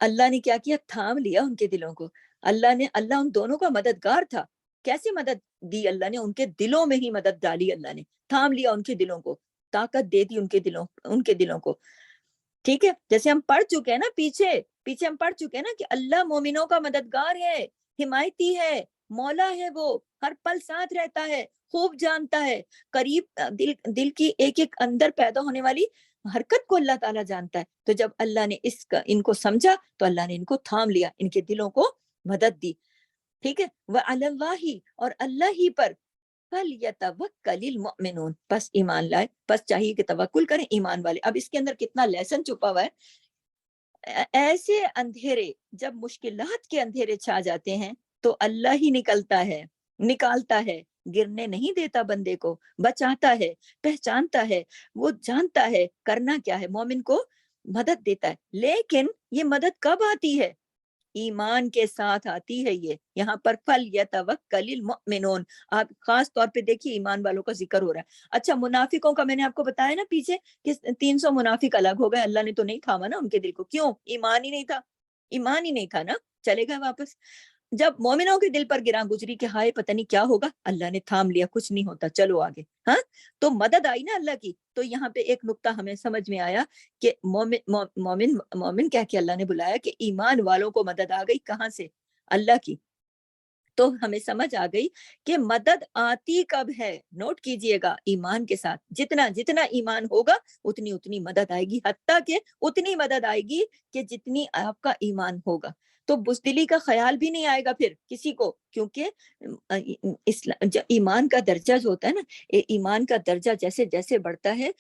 اللہ نے کیا کیا, تھام لیا ان کے دلوں کو. اللہ ان دونوں کا مددگار تھا. کیسے مدد دی اللہ نے؟ ان کے دلوں میں ہی مدد ڈالی اللہ نے, تھام لیا ان کے دلوں کو, طاقت دے دی ان کے دلوں کو. ٹھیک ہے, جیسے ہم پڑھ چکے ہیں نا, پیچھے ہم پڑھ چکے ہیں نا کہ اللہ مومنوں کا مددگار ہے, حمایتی ہے, مولا ہے, وہ ہر پل ساتھ رہتا ہے, خوب جانتا ہے, قریب دل کی ایک ایک اندر پیدا ہونے والی حرکت کو اللہ تعالیٰ جانتا ہے. تو جب اللہ نے ان کو سمجھا تو اللہ نے ان کو تھام لیا, ان کے دلوں کو مدد دی. ٹھیک ہے, وَعَلَى اللَّهِ, اور اللہ ہی پر فَلْيَتَوَكَّلِ الْمُؤْمِنُونَ, پس ایمان لائے, پس چاہیے کہ توکل کریں ایمان والے. اب اس کے اندر کتنا لیسن چھپا ہوا ہے. ایسے اندھیرے, جب مشکلات کے اندھیرے چھا جاتے ہیں تو اللہ ہی نکالتا ہے, گرنے نہیں دیتا بندے کو, بچاتا ہے, پہچانتا ہے, وہ جانتا ہے کرنا کیا ہے, مومن کو مدد دیتا ہے. لیکن یہ مدد کب آتی ہے؟ ایمان کے ساتھ آتی ہے. یہ یہاں پر فَلْيَتَوَكَّلِ الْمُؤْمِنُونَ, آپ خاص طور پہ دیکھیے ایمان والوں کا ذکر ہو رہا ہے. اچھا, منافقوں کا میں نے آپ کو بتایا نا پیچھے کہ 300 منافق الگ ہو گئے, اللہ نے تو نہیں تھاما نا ان کے دل کو. کیوں؟ ایمان ہی نہیں تھا نا, چلے گئے واپس. جب مومنوں کے دل پر گراں گزری کہ ہائے پتہ نہیں کیا ہوگا, اللہ نے تھام لیا, کچھ نہیں ہوتا, چلو آگے. ہاں, تو مدد آئی نا اللہ کی. تو یہاں پہ ایک نقطہ ہمیں سمجھ میں آیا کہ مومن کہہ کے اللہ نے بلایا کہ ایمان والوں کو مدد آ گئی. کہاں سے؟ اللہ کی. تو ہمیں سمجھ آ گئی کہ مدد آتی کب ہے. نوٹ کیجئے گا, ایمان کے ساتھ جتنا ایمان ہوگا اتنی مدد آئے گی, حتیٰ کہ اتنی مدد آئے گی کہ جتنی آپ کا ایمان ہوگا. تو بزدلی کا خیال بھی نہیں آئے گا پھر کسی کو, کیونکہ ایمان کا درجہ جو ہوتا ہے نا, ایمان کا درجہ جیسے جیسے بڑھتا ہے,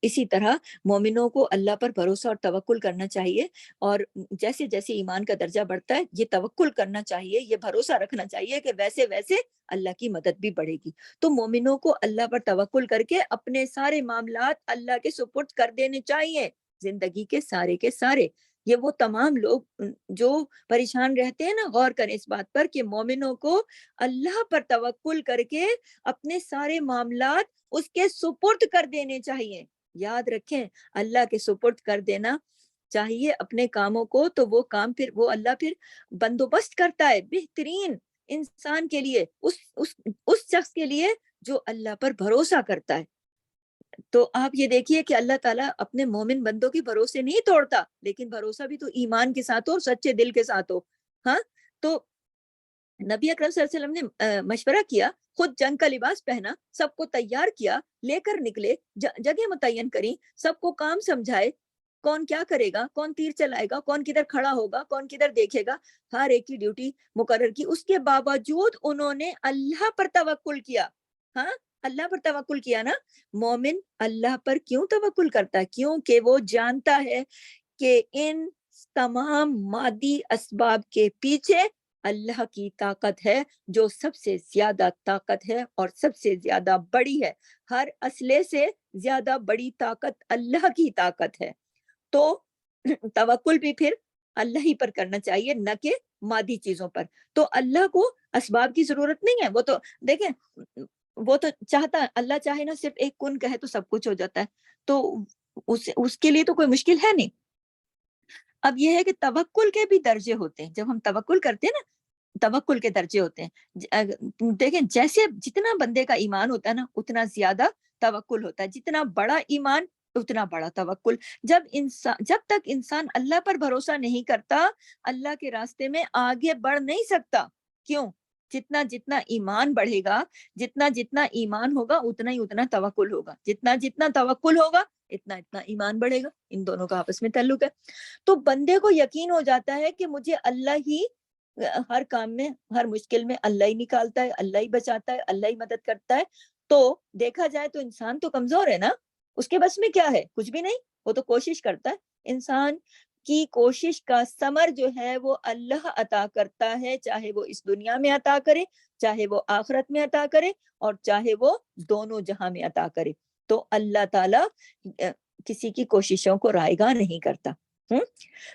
اسی طرح مومنوں کو اللہ پر بھروسہ اور توکل کرنا چاہیے. اور جیسے جیسے ایمان کا درجہ بڑھتا ہے, یہ توکل کرنا چاہیے, یہ بھروسہ رکھنا چاہیے کہ ویسے ویسے اللہ کی مدد بھی بڑھے گی. تو مومنوں کو اللہ پر توکل کر کے اپنے سارے معاملات اللہ کے سپرد کر دینے چاہیے, زندگی کے سارے. یہ وہ تمام لوگ جو پریشان رہتے ہیں نا, غور کریں اس بات پر کہ مومنوں کو اللہ پر توکل کر کے اپنے سارے معاملات اس کے سپرد کر دینے چاہیے. یاد رکھیں, اللہ کے سپرد کر دینا چاہیے اپنے کاموں کو, تو وہ کام وہ اللہ پھر بندوبست کرتا ہے بہترین انسان کے لیے, اس شخص کے لیے جو اللہ پر بھروسہ کرتا ہے. تو آپ یہ دیکھیے کہ اللہ تعالیٰ اپنے مومن بندوں کی بھروسے نہیں توڑتا, لیکن بھروسہ بھی تو ایمان کے ساتھ ہو اور سچے دل کے ساتھ ہو. ہاں, تو نبی اکرم صلی اللہ علیہ وسلم نے مشورہ کیا, خود جنگ کا لباس پہنا, سب کو تیار کیا, لے کر نکلے, جگہ متعین کری, سب کو کام سمجھائے, کون کیا کرے گا, کون تیر چلائے گا, کون کدھر کھڑا ہوگا, کون کدھر دیکھے گا, ہر ایک کی ڈیوٹی مقرر کی. اس کے باوجود انہوں نے اللہ پر توکل کیا. ہاں, اللہ پر توکل کیا نا. مومن اللہ پر کیوں توکل کرتا ہے؟ کیونکہ وہ جانتا ہے کہ ان تمام مادی اسباب کے پیچھے اللہ کی طاقت ہے, جو سب سے زیادہ طاقت ہے اور سب سے زیادہ بڑی ہے. ہر اسلحے سے زیادہ بڑی طاقت اللہ کی طاقت ہے. تو توکل بھی پھر اللہ ہی پر کرنا چاہیے, نہ کہ مادی چیزوں پر. تو اللہ کو اسباب کی ضرورت نہیں ہے. وہ تو دیکھیں وہ تو چاہتا ہے، اللہ چاہے نا صرف ایک کن کہے تو سب کچھ ہو جاتا ہے، تو اس کے لیے تو کوئی مشکل ہے نہیں۔ اب یہ ہے کہ توکل کے بھی درجے ہوتے ہیں، جب ہم توکل کرتے ہیں نا، توکل کے درجے ہوتے ہیں۔ دیکھیں جیسے جتنا بندے کا ایمان ہوتا ہے نا اتنا زیادہ توکل ہوتا ہے، جتنا بڑا ایمان اتنا بڑا توکل۔ جب تک انسان اللہ پر بھروسہ نہیں کرتا، اللہ کے راستے میں آگے بڑھ نہیں سکتا۔ کیوں؟ جتنا جتنا ایمان بڑھے گا، جتنا جتنا ایمان ہوگا اتنا ہی اتنا توکل ہوگا، جتنا جتنا توکل ہوگا اتنا اتنا ایمان بڑھے گا۔ ان دونوں کا آپس میں تعلق ہے۔ تو بندے کو یقین ہو جاتا ہے کہ مجھے اللہ ہی ہر کام میں، ہر مشکل میں اللہ ہی نکالتا ہے، اللہ ہی بچاتا ہے، اللہ ہی مدد کرتا ہے۔ تو دیکھا جائے تو انسان تو کمزور ہے نا، اس کے بس میں کیا ہے؟ کچھ بھی نہیں، وہ تو کوشش کرتا ہے۔ انسان کی کوشش کا ثمر جو ہے وہ اللہ عطا کرتا ہے، چاہے وہ اس دنیا میں عطا کرے، چاہے وہ آخرت میں عطا کرے، اور چاہے وہ دونوں جہاں میں عطا کرے۔ تو اللہ تعالیٰ کسی کی کوششوں کو رائیگاں نہیں کرتا۔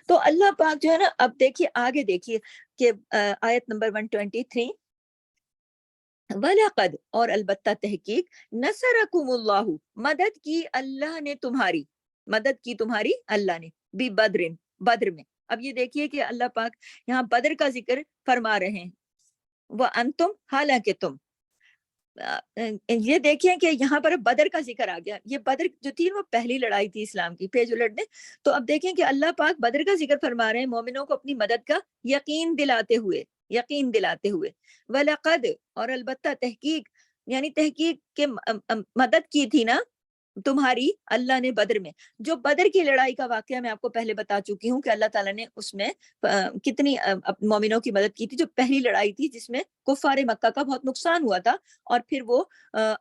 تو اللہ پاک جو ہے نا، اب دیکھیے آگے دیکھیے کہ آیت نمبر 123، وَلَقَدْ، اور البتہ تحقیق، نصرکم اللہ، مدد کی اللہ نے تمہاری، مدد کی تمہاری اللہ نے، بدر، بدر میں۔ اب یہ دیکھیے کہ اللہ پاک یہاں بدر کا ذکر فرما رہے ہیں، وَأَنْتُمْ، حالانکہ تم۔ یہ دیکھیں کہ یہاں پر بدر کا ذکر آ گیا۔ یہ بدر جو تھی وہ پہلی لڑائی تھی اسلام کی، پیج الٹنے۔ تو اب دیکھیں کہ اللہ پاک بدر کا ذکر فرما رہے ہیں مومنوں کو اپنی مدد کا یقین دلاتے ہوئے، یقین دلاتے ہوئے۔ وَلَقَدْ، اور البتہ تحقیق، یعنی تحقیق کے مدد کی تھی نا تمہاری اللہ نے بدر میں۔ جو بدر کی لڑائی کا واقعہ میں آپ کو پہلے بتا چکی ہوں کہ اللہ تعالیٰ نے اس میں کتنی مومنوں کی مدد کی تھی۔ جو پہلی لڑائی تھی جس میں کفار مکہ کا بہت نقصان ہوا تھا، اور پھر وہ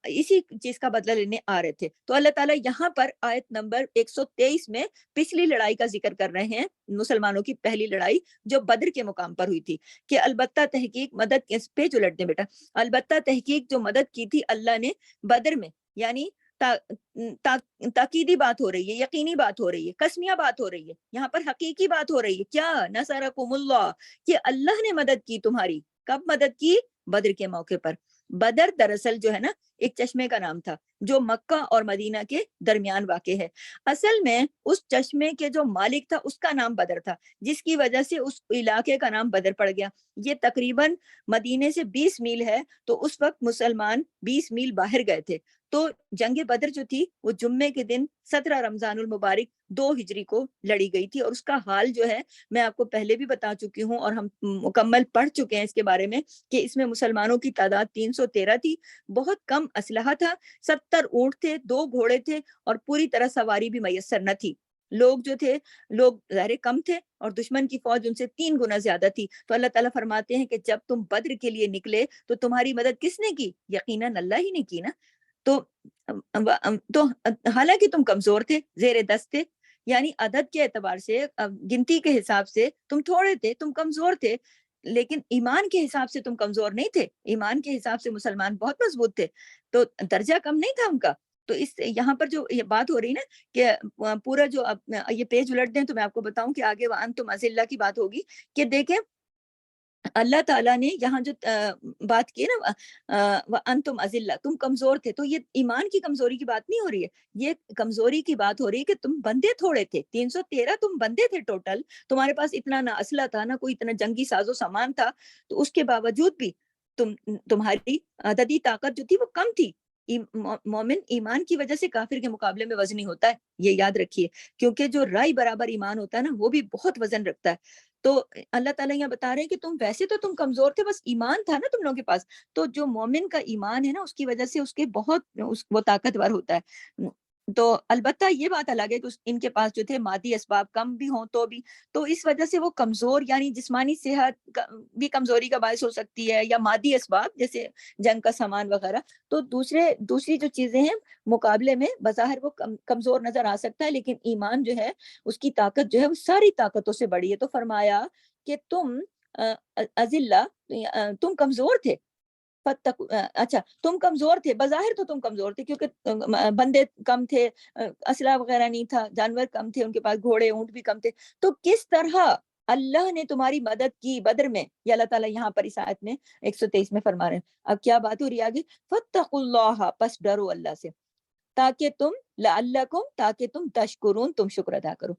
اسی چیز کا بدلہ لینے آ رہے تھے۔ تو اللہ تعالیٰ یہاں پر آیت نمبر 123 میں پچھلی لڑائی کا ذکر کر رہے ہیں، مسلمانوں کی پہلی لڑائی جو بدر کے مقام پر ہوئی تھی، کہ البتہ تحقیق مدد، پیج الٹ دیں بیٹا، البتہ تحقیق جو مدد کی تھی اللہ نے بدر میں، یعنی تاکیدی بات ہو رہی ہے، یقینی بات ہو رہی ہے، قسمیہ بات ہو رہی ہے، یہاں پر حقیقی بات ہو رہی ہے۔ کیا؟ نصرکم اللہ، کہ اللہ نے مدد کی تمہاری۔ کب مدد کی؟ بدر کے موقع پر۔ بدر دراصل جو ہے نا ایک چشمے کا نام تھا جو مکہ اور مدینہ کے درمیان واقع ہے۔ اصل میں اس چشمے کے جو مالک تھا اس کا نام بدر تھا، جس کی وجہ سے اس علاقے کا نام بدر پڑ گیا۔ یہ تقریباً مدینے سے 20 میل ہے، تو اس وقت مسلمان 20 میل باہر گئے تھے۔ تو جنگ بدر جو تھی وہ جمعے کے دن 17 رمضان المبارک 2 ہجری کو لڑی گئی تھی، اور اس کا حال جو ہے میں آپ کو پہلے بھی بتا چکی ہوں، اور ہم مکمل پڑھ چکے ہیں اس کے بارے میں، کہ اس میں مسلمانوں کی تعداد 313 تھی، بہت کم اسلحہ تھا، 70 اونٹ تھے، 2 گھوڑے تھے، اور پوری طرح سواری بھی میسر نہ تھی۔ لوگ جو تھے، لوگ ظاہر کم تھے، اور دشمن کی فوج ان سے 3 گنا زیادہ تھی۔ تو اللہ تعالیٰ فرماتے ہیں کہ جب تم بدر کے لیے نکلے تو تمہاری مدد کس نے کی؟ یقیناً اللہ ہی نے کی نا۔ تو حالانکہ تم کمزور تھے، زیر دست تھے، یعنی عدد کے اعتبار سے، گنتی کے حساب سے تم تھوڑے تھے، تم کمزور تھے، لیکن ایمان کے حساب سے تم کمزور نہیں تھے، ایمان کے حساب سے مسلمان بہت مضبوط تھے، تو درجہ کم نہیں تھا ان کا۔ تو اس یہاں پر جو یہ بات ہو رہی نا کہ پورا جو یہ پیج الٹ دیں تو میں آپ کو بتاؤں کہ آگے وَأَنْتُمْ أَذِلَّةٌ کی بات ہوگی، کہ دیکھیں اللہ تعالیٰ نے یہاں جو بات کی نا، وَأَنْتُمْ أَذِلَّةٌ، تم کمزور تھے، تو یہ ایمان کی کمزوری کی بات نہیں ہو رہی ہے، یہ کمزوری کی بات ہو رہی ہے کہ تم بندے تھوڑے تھے، 313 تم بندے تھے ٹوٹل، تمہارے پاس اتنا نہ اسلحہ تھا، نہ کوئی اتنا جنگی ساز و سامان تھا، تو اس کے باوجود بھی تمہاری عددی طاقت جو تھی وہ کم تھی۔ مومن ایمان کی وجہ سے کافر کے مقابلے میں وزنی ہوتا ہے، یہ یاد رکھیے، کیونکہ جو رائے برابر ایمان ہوتا ہے نا وہ بھی بہت وزن رکھتا ہے۔ تو اللہ تعالیٰ یہاں بتا رہے ہیں کہ تم ویسے تو تم کمزور تھے، بس ایمان تھا نا تم لوگوں کے پاس، تو جو مومن کا ایمان ہے نا اس کی وجہ سے اس کے بہت وہ طاقتور ہوتا ہے۔ تو البتہ یہ بات الگ ہے کہ ان کے پاس جو تھے مادی اسباب کم بھی ہوں تو اس وجہ سے وہ کمزور، یعنی جسمانی صحت بھی کمزوری کا باعث ہو سکتی ہے، یا مادی اسباب جیسے جنگ کا سامان وغیرہ، تو دوسری جو چیزیں ہیں مقابلے میں بظاہر وہ کمزور نظر آ سکتا ہے، لیکن ایمان جو ہے اس کی طاقت جو ہے وہ ساری طاقتوں سے بڑی ہے۔ تو فرمایا کہ تم اذلہ، تم کمزور تھے، اچھا تم کمزور تھے، بظاہر تو تم کمزور تھے کیونکہ بندے کم تھے، اسلحہ وغیرہ نہیں تھا، جانور کم تھے ان کے پاس، گھوڑے اونٹ بھی کم تھے، تو کس طرح اللہ نے تمہاری مدد کی بدر میں. یہ اللہ تعالیٰ یہاں پر اس آیت میں 123 میں فرما رہے ہیں. اب کیا بات ہو رہی ہے آگے؟ فاتقوا اللہ، پس ڈرو اللہ سے، تاکہ تم لعلکم، تاکہ تم تشکرون، تم شکر ادا کرو.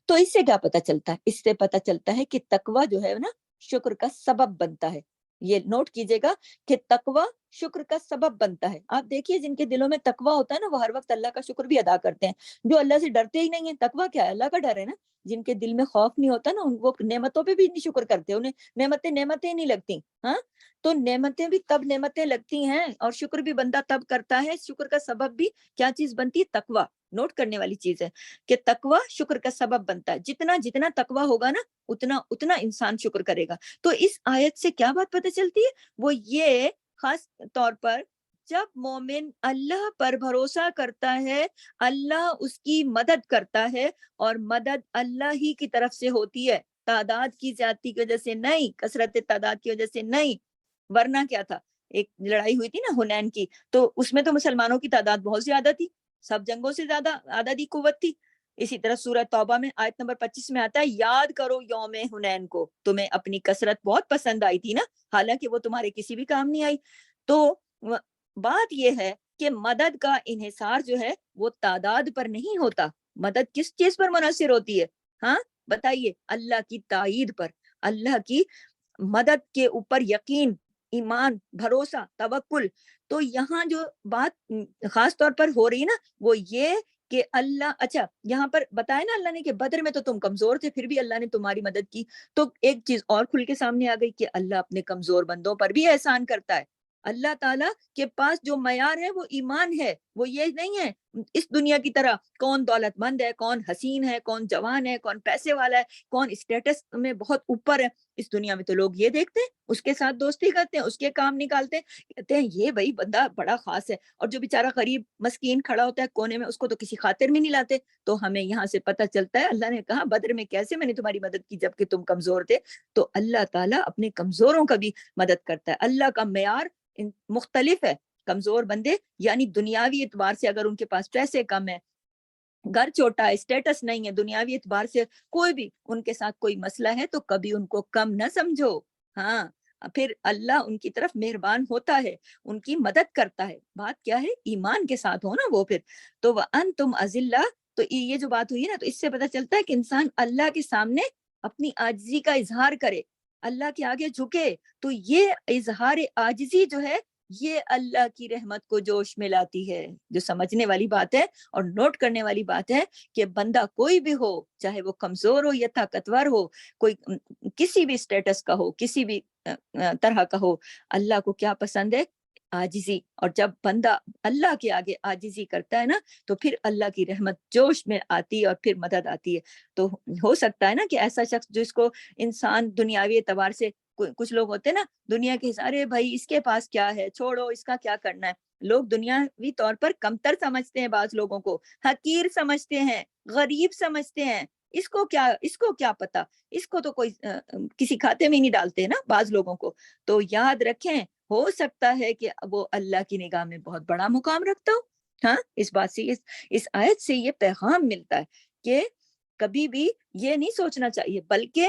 تو اس سے کیا پتہ چلتا ہے؟ اس سے پتہ چلتا ہے کہ تقوی جو ہے نا شکر کا سبب بنتا ہے. یہ نوٹ کیجئے گا کہ تقوی شکر کا سبب بنتا ہے. آپ دیکھیے جن کے دلوں میں تقوی ہوتا ہے نا وہ ہر وقت اللہ کا شکر بھی ادا کرتے ہیں. جو اللہ سے ڈرتے ہی نہیں ہیں، تقوی کیا ہے؟ اللہ کا ڈر ہے نا. جن کے دل میں خوف نہیں ہوتا نا وہ نعمتوں پہ بھی نہیں شکر کرتے، انہیں نعمتیں نہیں لگتی. ہاں، تو نعمتیں بھی تب نعمتیں لگتی ہیں اور شکر بھی بندہ تب کرتا ہے. شکر کا سبب بھی کیا چیز بنتی ہے؟ تقوی. نوٹ کرنے والی چیز ہے کہ تقوی شکر کا سبب بنتا ہے. جتنا تقوی ہوگا نا اتنا انسان شکر کرے گا. تو اس آیت سے کیا بات پتہ چلتی ہے؟ وہ یہ خاص طور پر جب مومن اللہ پر بھروسہ کرتا ہے، اللہ اس کی مدد کرتا ہے، اور مدد اللہ ہی کی طرف سے ہوتی ہے، تعداد کی زیادتی کی وجہ سے نہیں، کثرت تعداد کی وجہ سے نہیں. ورنہ کیا تھا؟ ایک لڑائی ہوئی تھی نا حنین کی، تو اس میں تو مسلمانوں کی تعداد بہت زیادہ تھی، سب جنگوں سے زیادہ عددی قوت تھی. اسی طرح سورہ توبہ میں آیت نمبر 25 میں آتا ہے، یاد کرو یوم حنین کو، تمہیں اپنی کثرت بہت پسند آئی تھی نا، حالانکہ وہ تمہارے کسی بھی کام نہیں آئی. تو بات یہ ہے کہ مدد کا انحصار جو ہے وہ تعداد پر نہیں ہوتا. مدد کس چیز پر منحصر ہوتی ہے؟ ہاں بتائیے، اللہ کی تائید پر، اللہ کی مدد کے اوپر یقین، ایمان، بھروسہ، توکل. تو یہاں جو بات خاص طور پر ہو رہی ہے نا وہ یہ کہ اللہ، اچھا یہاں پر بتایا نا اللہ نے کہ بدر میں تو تم کمزور تھے پھر بھی اللہ نے تمہاری مدد کی. تو ایک چیز اور کھل کے سامنے آ گئی کہ اللہ اپنے کمزور بندوں پر بھی احسان کرتا ہے. اللہ تعالیٰ کے پاس جو معیار ہے وہ ایمان ہے. وہ یہ نہیں ہے اس دنیا کی طرح کون دولت مند ہے، کون حسین ہے، کون جوان ہے، کون پیسے والا ہے، کون اسٹیٹس میں بہت اوپر ہے. اس دنیا میں تو لوگ یہ دیکھتے ہیں، اس کے ساتھ دوستی کرتے ہیں، اس کے کام نکالتے ہیں، کہتے ہیں یہ بھائی بندہ بڑا خاص ہے. اور جو بیچارہ غریب مسکین کھڑا ہوتا ہے کونے میں، اس کو تو کسی خاطر میں نہیں لاتے. تو ہمیں یہاں سے پتہ چلتا ہے اللہ نے کہا بدر میں کیسے میں نے تمہاری مدد کی جبکہ تم کمزور تھے. تو اللہ تعالیٰ اپنے کمزوروں کا بھی مدد کرتا ہے. اللہ کا معیار مختلف ہے. کمزور بندے یعنی دنیاوی اعتبار سے اگر ان کے پاس پیسے کم ہے، گھر چھوٹا ہے، اسٹیٹس نہیں ہے، دنیاوی اعتبار سے کوئی بھی ان کے ساتھ کوئی مسئلہ ہے تو کبھی ان کو کم نہ سمجھو. ہاں، پھر اللہ ان کی طرف مہربان ہوتا ہے، ان کی مدد کرتا ہے. بات کیا ہے؟ ایمان کے ساتھ ہو نا وہ پھر. تو وَأَنْتُمْ أَذِلَّةٌ، تو یہ جو بات ہوئی نا تو اس سے پتہ چلتا ہے کہ انسان اللہ کے سامنے اپنی عاجزی کا اظہار کرے، اللہ کے آگے جھکے. تو یہ اظہار عاجزی جو ہے یہ اللہ کی رحمت کو جوش میں لاتی ہے. جو سمجھنے والی بات ہے اور نوٹ کرنے والی بات ہے کہ بندہ کوئی بھی ہو، چاہے وہ کمزور ہو یا طاقتور ہو، کوئی کسی بھی اسٹیٹس کا ہو، کسی بھی طرح کا ہو، اللہ کو کیا پسند ہے؟ عاجزی. اور جب بندہ اللہ کے آگے عاجزی کرتا ہے نا تو پھر اللہ کی رحمت جوش میں آتی ہے اور پھر مدد آتی ہے. تو ہو سکتا ہے نا کہ ایسا شخص جس کو انسان دنیاوی اعتبار سے، کچھ لوگ ہوتے ہیں نا دنیا کے سارے بھائی اس کے پاس کیا ہے، چھوڑو اس کا کیا کرنا ہے. لوگ دنیاوی طور پر کمتر سمجھتے ہیں، بعض لوگوں کو حقیر سمجھتے ہیں، غریب سمجھتے ہیں. اس کو کیا پتا، اس کو تو کوئی کسی کھاتے میں نہیں ڈالتے نا بعض لوگوں کو. تو یاد رکھیں ہو سکتا ہے کہ وہ اللہ کی نگاہ میں بہت بڑا مقام رکھتا ہو. ہاں، اس بات سے اس آیت سے یہ پیغام ملتا ہے کہ کبھی بھی یہ نہیں سوچنا چاہیے، بلکہ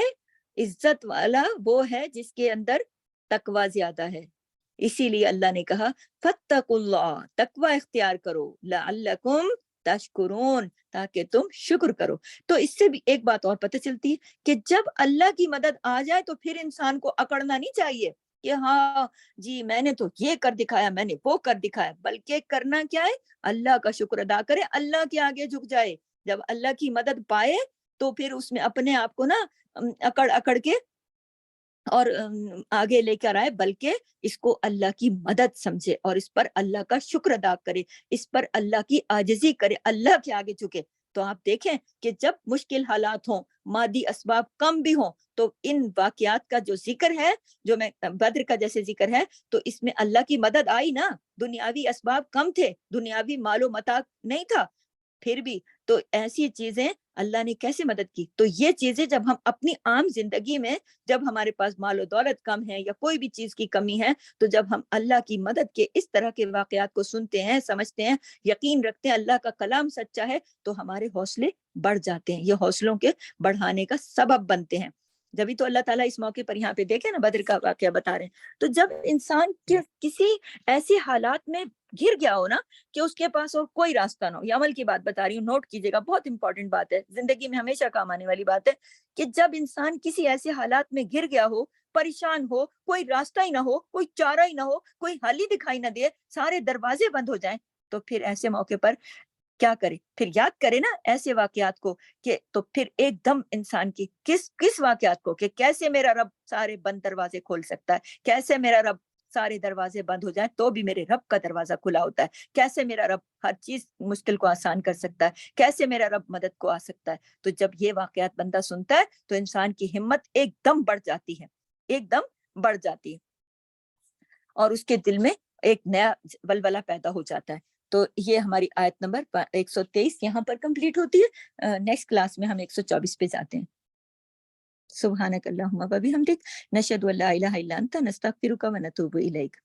عزت والا وہ ہے جس کے اندر تقوی زیادہ ہے. اسی لیے اللہ نے کہا فاتقوا اللہ، تقوی اختیار کرو، لعلکم تشکرون، تاکہ تم شکر کرو. تو اس سے بھی ایک بات اور پتہ چلتی ہے کہ جب اللہ کی مدد آ جائے تو پھر انسان کو اکڑنا نہیں چاہیے کہ ہاں جی میں نے تو یہ کر دکھایا، میں نے وہ کر دکھایا. بلکہ کرنا کیا ہے؟ اللہ کا شکر ادا کرے، اللہ کے آگے جھک جائے. جب اللہ کی مدد پائے تو پھر اس میں اپنے آپ کو نا اکڑ کے اور آگے لے کر آئے، بلکہ اس کو اللہ کی مدد سمجھے اور اس پر اللہ کا شکر ادا کرے، اس پر اللہ کی عاجزی کرے، اللہ کے آگے جھکے. تو آپ دیکھیں کہ جب مشکل حالات ہوں، مادی اسباب کم بھی ہوں، تو ان واقعات کا جو ذکر ہے، جو میں بدر کا جیسے ذکر ہے، تو اس میں اللہ کی مدد آئی نا. دنیاوی اسباب کم تھے، دنیاوی مال و متاع نہیں تھا، پھر بھی تو ایسی چیزیں اللہ نے کیسے مدد کی. تو یہ چیزیں جب ہم اپنی عام زندگی میں, جب ہمارے پاس مال و دولت کم ہے یا کوئی بھی چیز کی کمی ہے, تو جب ہم اللہ کی مدد کے اس طرح کے واقعات کو سنتے ہیں, سمجھتے ہیں, یقین رکھتے ہیں اللہ کا کلام سچا ہے, تو ہمارے حوصلے بڑھ جاتے ہیں, یہ حوصلوں کے بڑھانے کا سبب بنتے ہیں. جبھی تو اللہ تعالیٰ اس موقع پر یہاں پہ دیکھیں نا, بدر کا واقعہ بتا رہے ہیں. تو جب انسان کسی ایسی حالات میں گر گیا ہو نا کہ اس کے پاس اور کوئی راستہ نہ ہو, یہ عمل کی بات بتا رہی ہوں, نوٹ کیجیے گا, بہت امپورٹنٹ بات ہے, زندگی میں ہمیشہ کام آنے والی بات ہے, کہ جب انسان کسی ایسے حالات میں گر گیا ہو, پریشان ہو, کوئی راستہ ہی نہ ہو, کوئی چارہ ہی نہ ہو, کوئی حل ہی دکھائی نہ دے, سارے دروازے بند ہو جائیں, تو پھر ایسے موقع پر کیا کرے؟ پھر یاد کرے نا ایسے واقعات کو, کہ تو پھر ایک دم انسان کی کس واقعات کو, کہ کیسے میرا رب سارے بند دروازے کھول سکتا ہے, کیسے میرا رب سارے دروازے بند ہو جائیں تو بھی میرے رب کا دروازہ کھلا ہوتا ہے, کیسے میرا رب ہر چیز مشکل کو آسان کر سکتا ہے, کیسے میرا رب مدد کو آ سکتا ہے. تو جب یہ واقعات بندہ سنتا ہے تو انسان کی ہمت ایک دم بڑھ جاتی ہے, ایک دم بڑھ جاتی ہے, اور اس کے دل میں ایک نیا ولولہ پیدا ہو جاتا ہے. تو یہ ہماری آیت نمبر 123 یہاں پر کمپلیٹ ہوتی ہے. نیکسٹ کلاس میں ہم 124 پہ جاتے ہیں. سبحانک اللہم و بحمدک نشہد ان لا الہ الا انت نستغفرک و نتوب الیک.